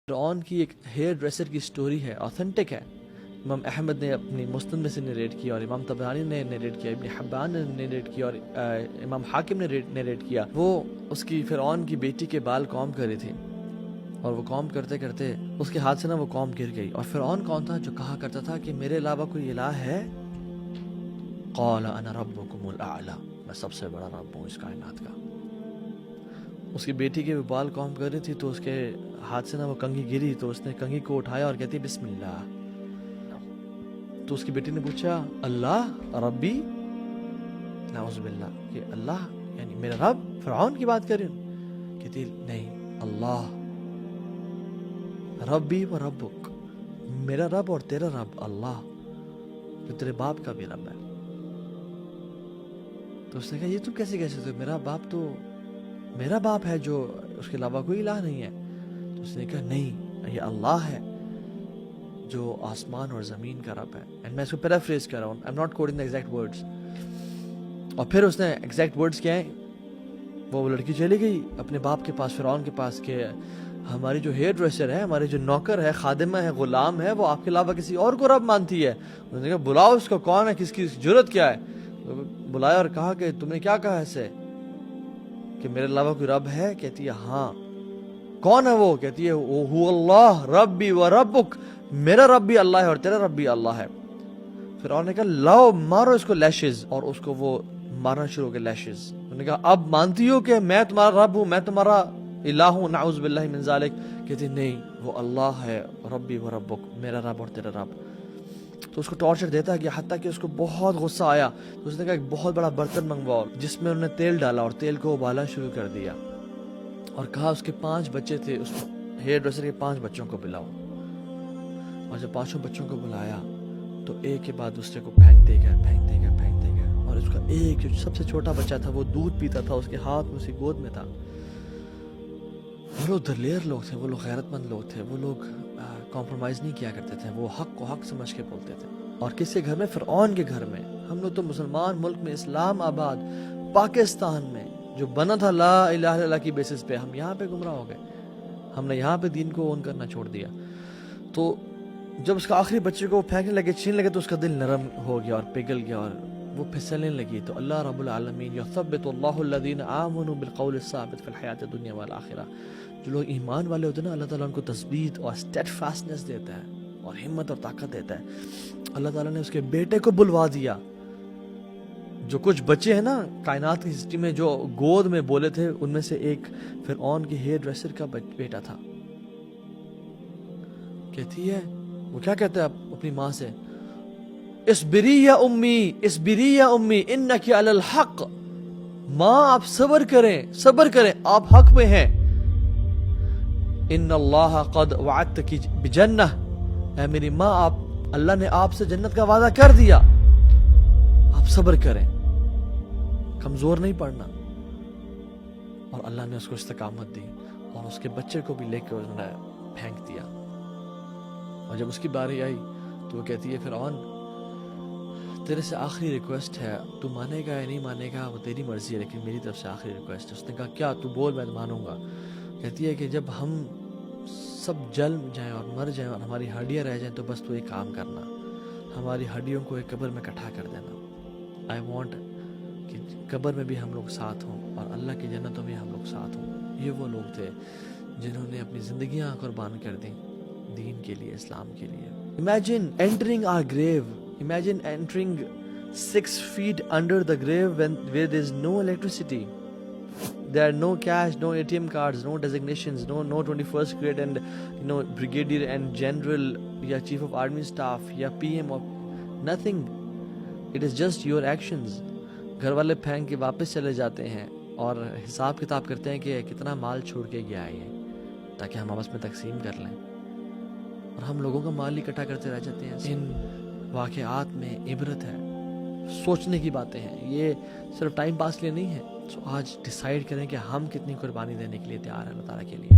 فرعون کی ایک ہیئر ڈریسر کی سٹوری ہے، اوتھینٹک ہے۔ امام احمد نے اپنی مسند میں سے نریٹ کیا، اور امام طبرانی نے نریٹ کیا، ابن حبان نے نریٹ کیا، اور امام حاکم نے نریٹ کیا۔ وہ اس کی فرعون کی بیٹی کے بال کام کر رہی تھی، اور وہ کام کرتے کرتے اس کے ہاتھ سے نا وہ کام گر گئی۔ اور فرعون کون تھا؟ جو کہا کرتا تھا کہ میرے علاوہ کوئی الہ ہے؟ قال انا ربکم الاعلی، میں سب سے بڑا رب ہوں اس کائنات کا۔ اس کی بیٹی کے بال کام کر رہی تھی تو اس کے ہاتھ سے نا وہ کنگھی گری، تو اس نے کنگھی کو اٹھایا اور کہتی بسم اللہ۔ تو اس کی بیٹی نے پوچھا اللہ ربی، نعوذ باللہ، کہ اللہ یعنی میرا رب؟ فرعون کی بات کر رہی ہوں؟ کہتی نہیں، اللہ ربی و ربک، میرا رب اور تیرا رب اللہ، جو تیرے باپ کا بھی رب ہے۔ تو اس نے کہا یہ تم کیسے کہہ سکتے ہو؟ میرا باپ تو میرا باپ ہے، جو اس کے علاوہ کوئی الہ نہیں ہے۔ تو اس نے کہا نہیں، یہ اللہ ہے جو آسمان اور زمین کا رب ہے۔ اینڈ میں اس کو پیرافریز کر رہا ہوں، I'm not quoting the exact words۔ اور پھر اس نے ایگزیکٹ ورڈز کیا ہیں؟ وہ لڑکی چلی گئی اپنے باپ کے پاس، فرعون کے پاس، کہ ہماری جو ہیئر ڈریسر ہے، ہمارے جو نوکر ہے، خادمہ ہے، غلام ہے، وہ آپ کے علاوہ کسی اور کو رب مانتی ہے۔ انہوں نے کہا بلاؤ اس کو، کون ہے، کس کی جرت کیا ہے؟ بلایا اور کہا کہ تم نے کیا کہا ایسے کہ میرے علاوہ کوئی رب ہے؟ کہتی ہے ہاں۔ کون ہے وہ؟ کہتی ہے وہ اللہ ربی و ربک، میرا رب بھی اللہ ہے اور تیرا رب بھی اللہ ہے۔ فرعون نے کہا لاؤ مارو اس کو لیشز، اور اس کو وہ مارنا شروع ہو گیا لیشز۔ انہوں نے کہا اب مانتی ہو کہ میں تمہارا رب ہوں، میں تمہارا الہ ہوں؟ نعوذ باللہ من ذالک۔ کہتی نہیں، وہ اللہ ہے ربی و ربک، میرا رب اور تیرا رب۔ تو اس کو ٹارچر دیتا گیا، حتیٰ کہ اس کو بہت غصہ آیا۔ تو اس نے کہا ایک بہت بڑا برتن منگواؤ، جس میں انہوں نے تیل ڈالا اور تیل کو ابالنا شروع کر دیا، اور کہا اس کے 5 بچے تھے، اس ہیئر ڈریسر کے 5 بچوں کو بلاؤ۔ اور جب 5 بچوں کو بلایا تو ایک کے بعد دوسرے کو پھینکتے گئے، اور اس کا ایک جو سب سے چھوٹا بچہ تھا وہ دودھ پیتا تھا، اس کے ہاتھ میں، اس کی گود میں تھا۔ وہ لوگ دلیر لوگ تھے، وہ لوگ غیرت مند لوگ تھے، وہ لوگ کمپرومائز نہیں کیا کرتے تھے، وہ حق کو حق سمجھ کے بولتے تھے۔ اور کس کے گھر میں؟ فرعون کے گھر میں۔ ہم لوگ تو مسلمان ملک میں، اسلام آباد پاکستان میں، جو بنا تھا لا الہ الا اللہ کی بیسس پہ، ہم یہاں پہ گمراہ ہو گئے، ہم نے یہاں پہ دین کو اون کرنا چھوڑ دیا۔ تو جب اس کا آخری بچے کو پھینکنے لگے، چھین لگے، تو اس کا دل نرم ہو گیا اور پگھل گیا اور وہ پھسلنے لگی۔ تو اللہ رب العالمین یثبت اللہ الذین آمنوا بالقول الثابت فی الحیات الدنیا والآخرہ، جو لوگ ایمان والے ہوتے ہیں نا، اللہ تعالیٰ ان کو تثبیت اور اسٹیڈ فاسٹنس دیتا ہے اور ہمت اور طاقت دیتا ہے۔ اللہ تعالیٰ نے اس کے بیٹے کو بلوا دیا۔ جو کچھ بچے ہیں نا کائنات کی ہسٹری میں جو گود میں بولے تھے، ان میں سے ایک فرعون کے ہیئر ڈریسر کا بیٹا تھا۔ کہتی ہے، وہ کیا کہتا ہے اپنی ماں سے؟ اصبری یا امی، اصبری یا امی انکی علی الحق، ماں آپ صبر کریں، صبر کریں، آپ حق پہ ہیں۔ ان اللہ قد وعدتکی بجنہ، اے میری ماں، آپ اللہ نے آپ سے جنت کا وعدہ کر دیا، آپ صبر کریں، کمزور نہیں پڑنا۔ اور اللہ نے اس کو استقامت دی، اور اس کے بچے کو بھی لے کے انہوں نے پھینک دیا۔ اور جب اس کی باری آئی تو وہ کہتی ہے فرعون، تیرے سے آخری ریکویسٹ ہے، تو مانے گا یا نہیں مانے گا وہ تیری مرضی ہے، لیکن میری طرف سے آخری ریکویسٹ ہے۔ اس نے کہا کیا؟ تو بول، میں مانوں گا۔ کہتی ہے کہ جب ہم سب جل جائیں اور مر جائیں اور ہماری ہڈیاں رہ جائیں، تو بس تو ایک کام کرنا، ہماری ہڈیوں کو ایک قبر میں اکٹھا کر دینا۔ آئی وانٹ کہ قبر میں بھی ہم لوگ ساتھ ہوں اور اللہ کی جنتوں میں ہم لوگ ساتھ ہوں۔ یہ وہ لوگ تھے جنہوں نے اپنی زندگیاں قربان کر دیں دین کے لیے، اسلام کے لیے۔ Imagine entering our grave. Imagine entering 6 feet under the grave where there is no electricity. There are no cash, no ATM cards, no designations, no 21st grade and brigadier and general, ya chief of army staff, ya PM or nothing. It is just your actions. گھر والے پھینک کے واپس چلے جاتے ہیں اور حساب کتاب کرتے ہیں کہ کتنا مال چھوڑ کے گیا ہے، تاکہ ہم آپس میں تقسیم کر لیں، اور ہم لوگوں کا مال اکٹھا کرتے رہ جاتے ہیں۔ ان واقعات میں عبرت ہے، سوچنے کی باتیں ہیں، یہ صرف ٹائم پاس کے لیے نہیں ہے۔ سو آج ڈیسائیڈ کریں کہ ہم کتنی قربانی دینے کے لیے تیار ہیں اللہ تعالیٰ کے لیے۔